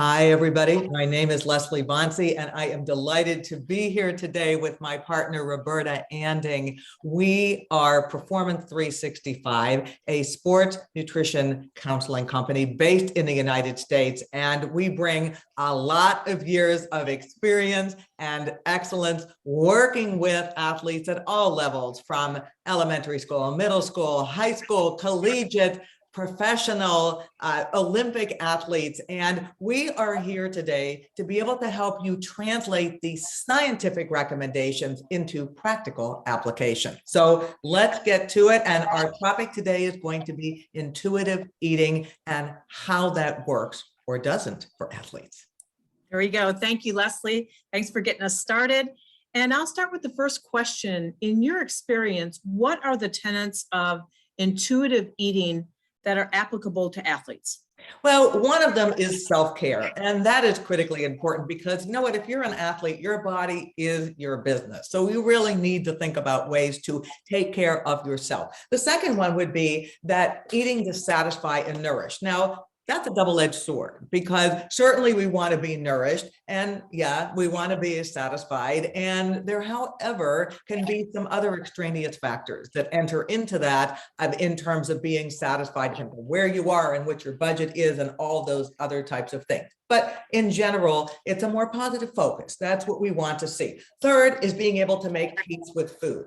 Hi, everybody. My name is Leslie Bonci, and I am delighted to be here today with my partner, Roberta Anding. We are Performance 365, a sports nutrition counseling company based in the United States, and we bring a lot of years of experience and excellence working with athletes at all levels, from elementary school, middle school, high school, collegiate, professional, Olympic athletes. And we are here today to be able to help you translate these scientific recommendations into practical application. So let's get to it. And our topic today is going to be intuitive eating and how that works or doesn't for athletes. There we go. Thank you, Leslie. Thanks for getting us started. And I'll start with the first question. In your experience, what are the tenets of intuitive eating that are applicable to athletes? Well, one of them is self-care, and that is critically important because you know what, if you're an athlete, your body is your business. So you really need to think about ways to take care of yourself. The second one would be that eating to satisfy and nourish. Now, that's a double-edged sword because certainly we want to be nourished and yeah, we want to be satisfied. And there, however, can be some other extraneous factors that enter into that in terms of being satisfied, depending on where you are and what your budget is and all those other types of things. But in general, it's a more positive focus. That's what we want to see. Third is being able to make peace with food.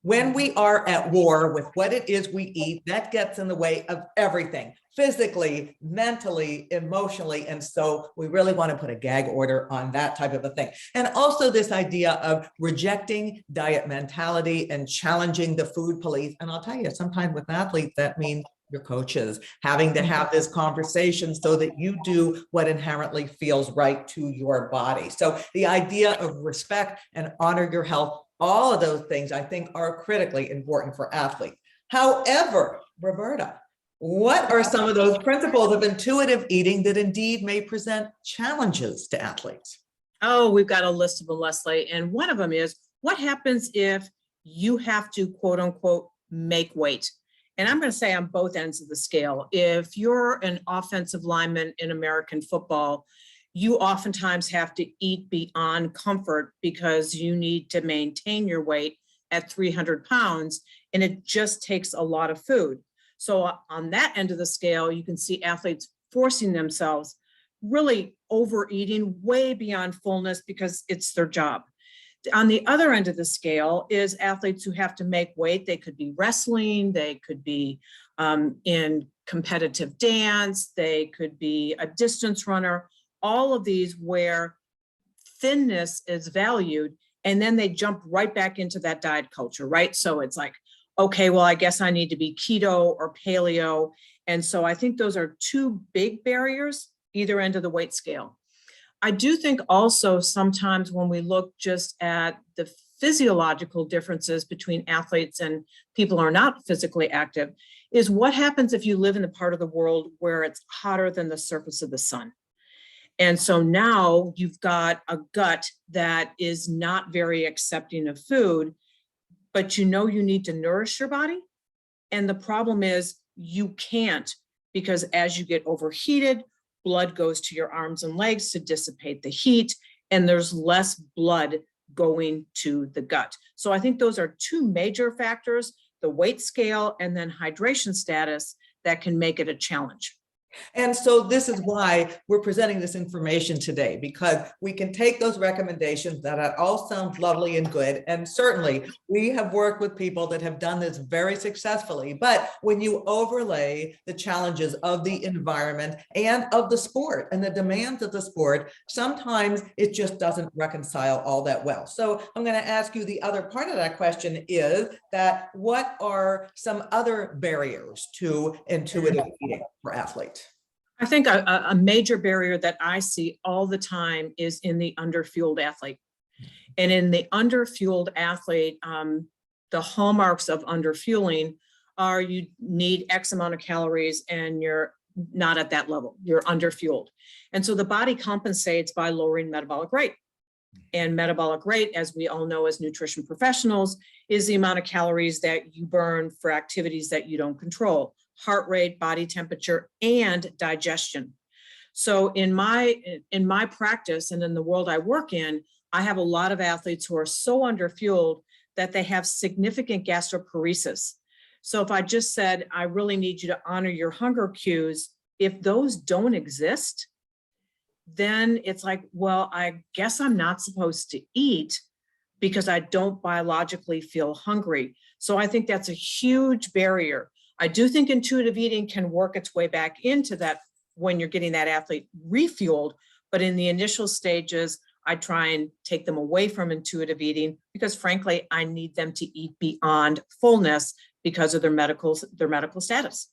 When we are at war with what it is we eat, that gets in the way of everything, physically, mentally, emotionally. And so we really want to put a gag order on that type of a thing. And also this idea of rejecting diet mentality and challenging the food police. And I'll tell you, sometimes with athletes, that means your coaches having to have this conversation so that you do what inherently feels right to your body. So the idea of respect and honor your health, all of those things I think are critically important for athletes. However, Roberta, what are some of those principles of intuitive eating that indeed may present challenges to athletes? Oh, we've got a list of them, Leslie. And one of them is, what happens if you have to, quote unquote, make weight? And I'm going to say on both ends of the scale. If you're an offensive lineman in American football, you oftentimes have to eat beyond comfort because you need to maintain your weight at 300 pounds, and it just takes a lot of food. So on that end of the scale, you can see athletes forcing themselves, really overeating way beyond fullness because it's their job. On the other end of the scale is athletes who have to make weight. They could be wrestling, they could be in competitive dance, they could be a distance runner, all of these where thinness is valued, and then they jump right back into that diet culture, right? So it's like, okay, well, I guess I need to be keto or paleo. And so I think those are two big barriers, either end of the weight scale. I do think also sometimes when we look just at the physiological differences between athletes and people who are not physically active is what happens if you live in the part of the world where it's hotter than the surface of the sun. And so now you've got a gut that is not very accepting of food, but you know you need to nourish your body. And the problem is you can't, because as you get overheated, blood goes to your arms and legs to dissipate the heat, and there's less blood going to the gut. So I think those are two major factors, the weight scale and then hydration status, that can make it a challenge. And so this is why we're presenting this information today, because we can take those recommendations that all sound lovely and good. And certainly we have worked with people that have done this very successfully. But when you overlay the challenges of the environment and of the sport and the demands of the sport, sometimes it just doesn't reconcile all that well. So I'm going to ask you the other part of that question is that what are some other barriers to intuitive eating for athletes? I think a major barrier that I see all the time is in the underfueled athlete. And in the underfueled athlete, the hallmarks of underfueling are you need X amount of calories and you're not at that level, you're underfueled. And so the body compensates by lowering metabolic rate. And metabolic rate, as we all know as nutrition professionals, is the amount of calories that you burn for activities that you don't control. Heart rate, body temperature, and digestion. So in my practice and in the world I work in, I have a lot of athletes who are so underfueled that they have significant gastroparesis. So if I just said, I really need you to honor your hunger cues, if those don't exist, then it's like, well, I guess I'm not supposed to eat because I don't biologically feel hungry. So I think that's a huge barrier. I do think intuitive eating can work its way back into that when you're getting that athlete refueled, but in the initial stages, I try and take them away from intuitive eating because frankly, I need them to eat beyond fullness because of their medical status.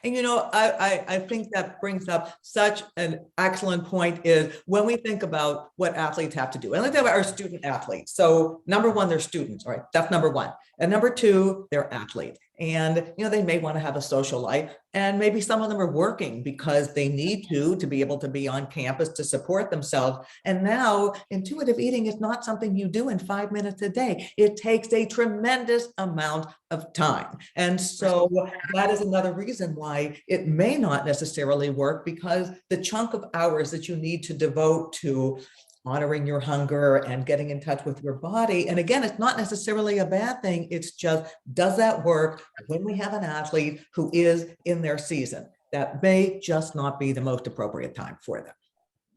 And I think that brings up such an excellent point is when we think about what athletes have to do. And let's think about our student athletes. So number one, they're students, right? That's number one. And number two, they're athletes. And they may want to have a social life. And maybe some of them are working because they need to be able to be on campus to support themselves. And now intuitive eating is not something you do in 5 minutes a day. It takes a tremendous amount of time. And so that is another reason why it may not necessarily work, because the chunk of hours that you need to devote to honoring your hunger and getting in touch with your body. And again, it's not necessarily a bad thing. It's just, does that work when we have an athlete who is in their season? That may just not be the most appropriate time for them.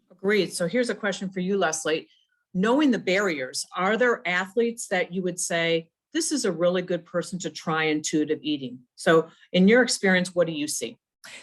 Agreed. So here's a question for you, Leslie. Knowing the barriers, are there athletes that you would say, this is a really good person to try intuitive eating? So in your experience, what do you see?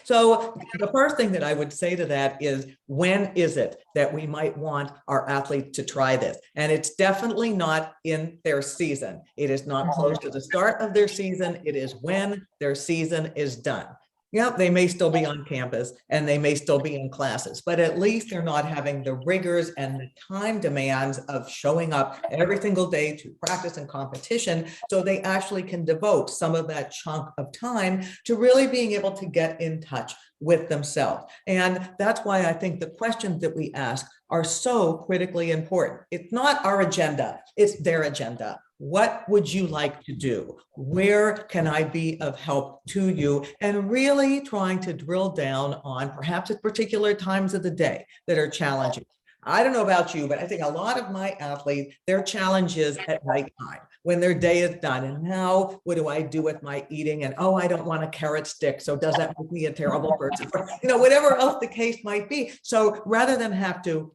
So the first thing that I would say to that is, when is it that we might want our athletes to try this? And it's definitely not in their season. It is not close to the start of their season. It is when their season is done. Yeah, they may still be on campus and they may still be in classes, but at least they're not having the rigors and the time demands of showing up every single day to practice and competition. So they actually can devote some of that chunk of time to really being able to get in touch with themselves. And that's why I think the questions that we ask are so critically important. It's not our agenda, it's their agenda. What would you like to do? Where can I be of help to you? And really trying to drill down on perhaps at particular times of the day that are challenging. I don't know about you, but I think a lot of my athletes, their challenge is at nighttime when their day is done. And now what do I do with my eating? And, oh, I don't want a carrot stick. So does that make me a terrible person? Or, whatever else the case might be. So rather than have to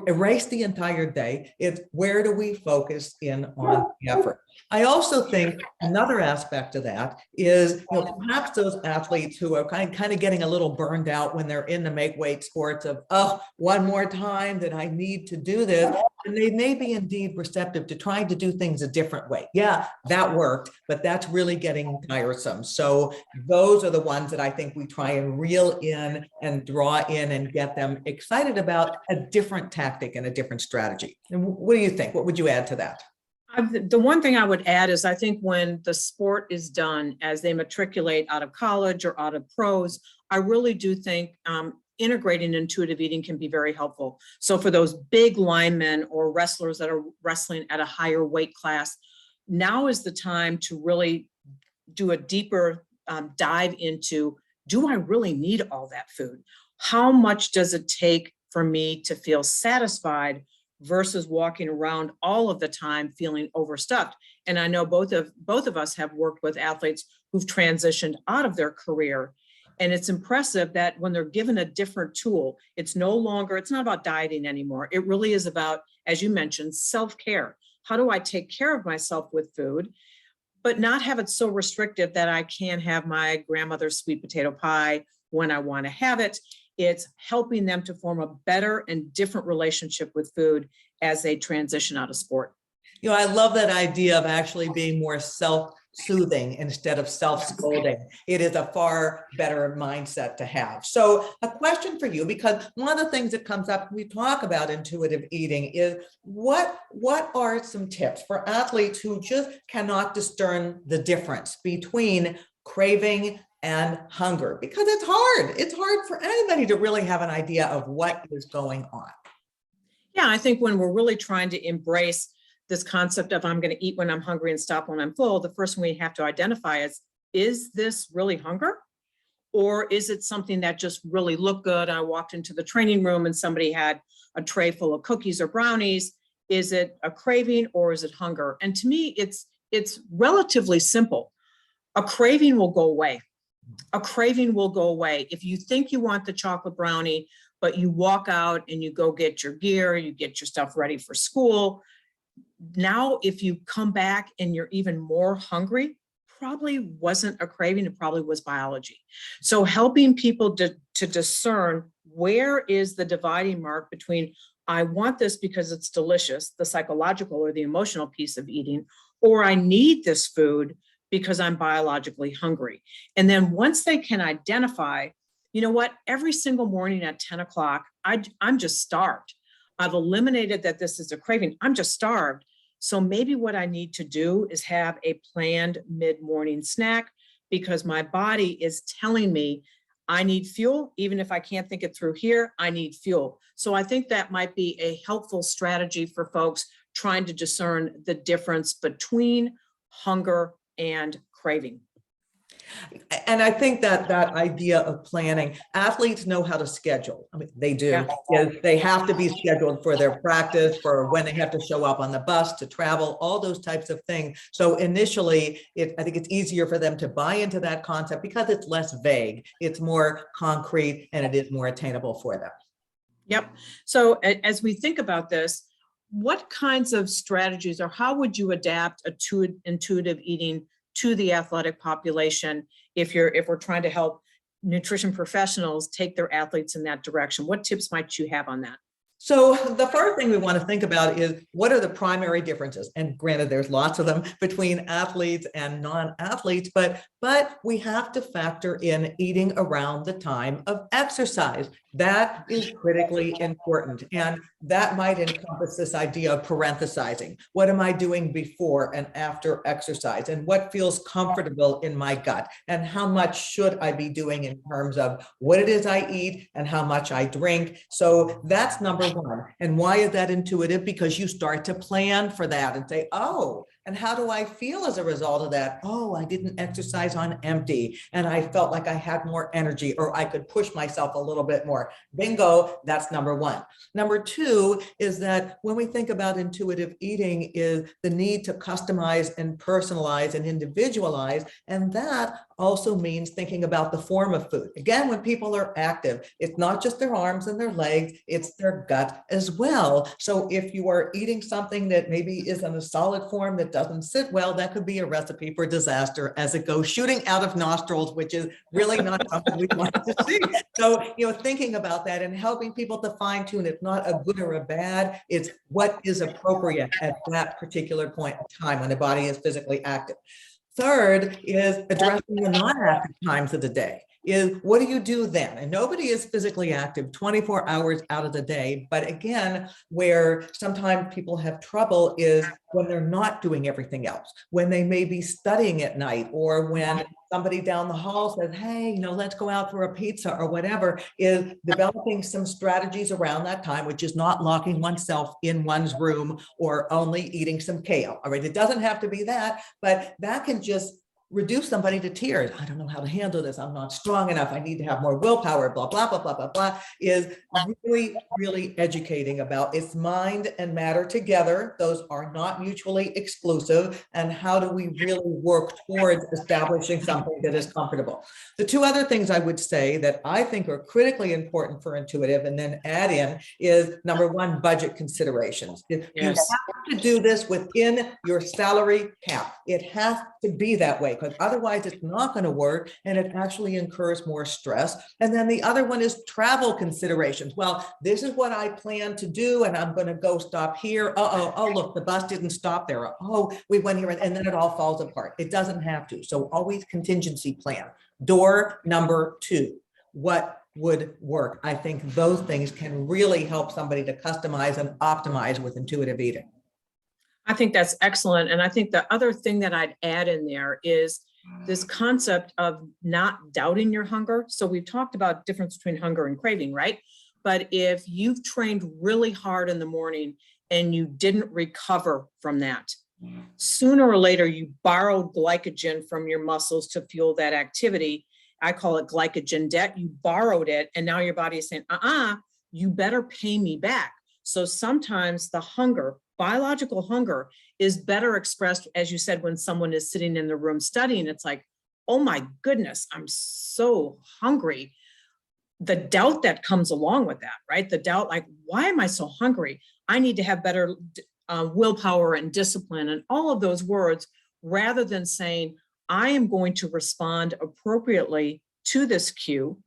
erase the entire day, it's where do we focus in on the effort? I also think another aspect of that is, perhaps those athletes who are kind of getting a little burned out when they're in the make weight sports of, oh, one more time that I need to do this. And they may be indeed receptive to trying to do things a different way. Yeah, that worked, but that's really getting tiresome. So those are the ones that I think we try and reel in and draw in and get them excited about a different tactic and a different strategy. And what do you think? What would you add to that? The one thing I would add is I think when the sport is done, as they matriculate out of college or out of pros, I really do think integrating intuitive eating can be very helpful. So for those big linemen or wrestlers that are wrestling at a higher weight class, now is the time to really do a deeper dive into, do I really need all that food? How much does it take for me to feel satisfied versus walking around all of the time feeling overstuffed? And I know both of us have worked with athletes who've transitioned out of their career. And it's impressive that when they're given a different tool, it's not about dieting anymore. It really is about, as you mentioned, self-care. How do I take care of myself with food, but not have it so restrictive that I can't have my grandmother's sweet potato pie when I want to have it? It's helping them to form a better and different relationship with food as they transition out of sport. I love that idea of actually being more self-soothing instead of self-scolding. It is a far better mindset to have. So a question for you, because one of the things that comes up when we talk about intuitive eating is what are some tips for athletes who just cannot discern the difference between craving and hunger? Because it's hard. It's hard for anybody to really have an idea of what is going on. Yeah, I think when we're really trying to embrace this concept of I'm going to eat when I'm hungry and stop when I'm full, the first thing we have to identify is this really hunger? Or is it something that just really looked good? I walked into the training room and somebody had a tray full of cookies or brownies. Is it a craving or is it hunger? And to me, it's relatively simple. A craving will go away. A craving will go away. If you think you want the chocolate brownie, but you walk out and you go get your gear, you get your stuff ready for school. Now, if you come back and you're even more hungry, probably wasn't a craving, it probably was biology. So helping people to discern where is the dividing mark between I want this because it's delicious, the psychological or the emotional piece of eating, or I need this food because I'm biologically hungry. And then once they can identify, you know what, every single morning at 10 o'clock, I'm just starved. I've eliminated that this is a craving. I'm just starved. So maybe what I need to do is have a planned mid-morning snack because my body is telling me I need fuel. Even if I can't think it through here, I need fuel. So I think that might be a helpful strategy for folks trying to discern the difference between hunger and craving. And I think that that idea of planning, athletes know how to schedule. I mean, they do. Yeah. They have to be scheduled for their practice, for when they have to show up on the bus, to travel, all those types of things. So initially, I think it's easier for them to buy into that concept because it's less vague, it's more concrete, and it is more attainable for them. Yep. So as we think about this, what kinds of strategies or how would you adapt intuitive eating to the athletic population if we're trying to help nutrition professionals take their athletes in that direction? What tips might you have on that? So the first thing we want to think about is what are the primary differences? And granted, there's lots of them between athletes and non-athletes, but we have to factor in eating around the time of exercise. That is critically important. And that might encompass this idea of parenthesizing. What am I doing before and after exercise? And what feels comfortable in my gut? And how much should I be doing in terms of what it is I eat and how much I drink? So that's number one. And why is that intuitive? Because you start to plan for that and say, oh, and how do I feel as a result of that? Oh, I didn't exercise on empty and I felt like I had more energy or I could push myself a little bit more. Bingo, that's number one. Number two is that when we think about intuitive eating is the need to customize and personalize and individualize. And that also means thinking about the form of food. Again, when people are active, it's not just their arms and their legs, it's their gut as well. So if you are eating something that maybe is in a solid form that doesn't sit well, that could be a recipe for disaster as it goes shooting out of nostrils, which is really not something we want to see. So, thinking about that and helping people to fine tune, it's not a good or a bad, it's what is appropriate at that particular point in time when the body is physically active. Third is addressing the non-active times of the day. Is what do you do then? And nobody is physically active 24 hours out of the day. But again, where sometimes people have trouble is when they're not doing everything else, when they may be studying at night, or when somebody down the hall says, hey, let's go out for a pizza or whatever, is developing some strategies around that time, which is not locking oneself in one's room or only eating some kale. All right, it doesn't have to be that, but that can just reduce somebody to tears. I don't know how to handle this. I'm not strong enough. I need to have more willpower, blah, blah, blah, blah, blah, blah, is really, really educating about its mind and matter together. Those are not mutually exclusive. And how do we really work towards establishing something that is comfortable? The two other things I would say that I think are critically important for intuitive and then add in is number one, budget considerations. Yes. You have to do this within your salary cap. It has to be that way, because otherwise it's not going to work and it actually incurs more stress. And then the other one is travel considerations. Well, this is what I plan to do and I'm going to go stop here. Oh, look, the bus didn't stop there. Oh, we went here, and then it all falls apart. It doesn't have to. So always contingency plan. Door number two, what would work? I think those things can really help somebody to customize and optimize with intuitive eating. I think that's excellent. And I think the other thing that I'd add in there is this concept of not doubting your hunger. So we've talked about difference between hunger and craving, right? But if you've trained really hard in the morning and you didn't recover from that, sooner or later you borrowed glycogen from your muscles to fuel that activity. I call it glycogen debt. You borrowed it, and now your body is saying, you better pay me back. So sometimes the hunger, biological hunger, is better expressed, as you said, when someone is sitting in the room studying. It's like, oh my goodness, I'm so hungry. The doubt that comes along with that, right? The doubt, like, why am I so hungry? I need to have better willpower and discipline and all of those words, rather than saying, I am going to respond appropriately to this cue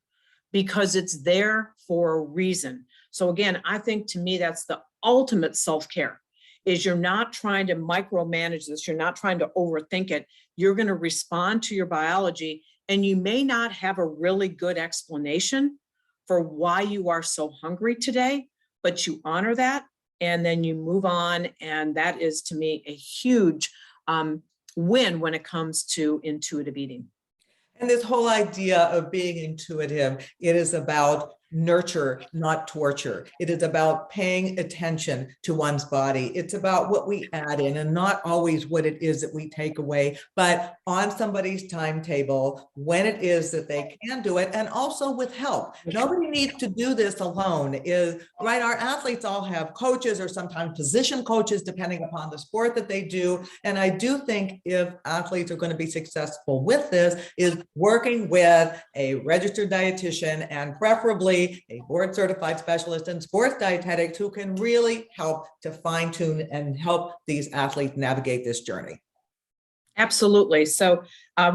because it's there for a reason. So again, I think to me, that's the ultimate self-care, is you're not trying to micromanage this. You're not trying to overthink it. You're going to respond to your biology, and you may not have a really good explanation for why you are so hungry today, but you honor that and then you move on. And that is, to me, a huge win when it comes to intuitive eating. And this whole idea of being intuitive, it is about nurture, not torture. It is about paying attention to one's body. It's about what we add in and not always what it is that we take away, but on somebody's timetable when it is that they can do it, and also with help. Nobody needs to do this alone. Right? Our athletes all have coaches or sometimes position coaches, depending upon the sport that they do. And I do think if athletes are going to be successful with this, is working with a registered dietitian, and preferably a board certified specialist in sports dietetics who can really help to fine tune and help these athletes navigate this journey. Absolutely. So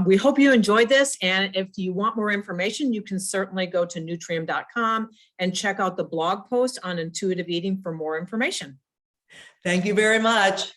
we hope you enjoyed this. And if you want more information, you can certainly go to nutrium.com and check out the blog post on intuitive eating for more information. Thank you very much.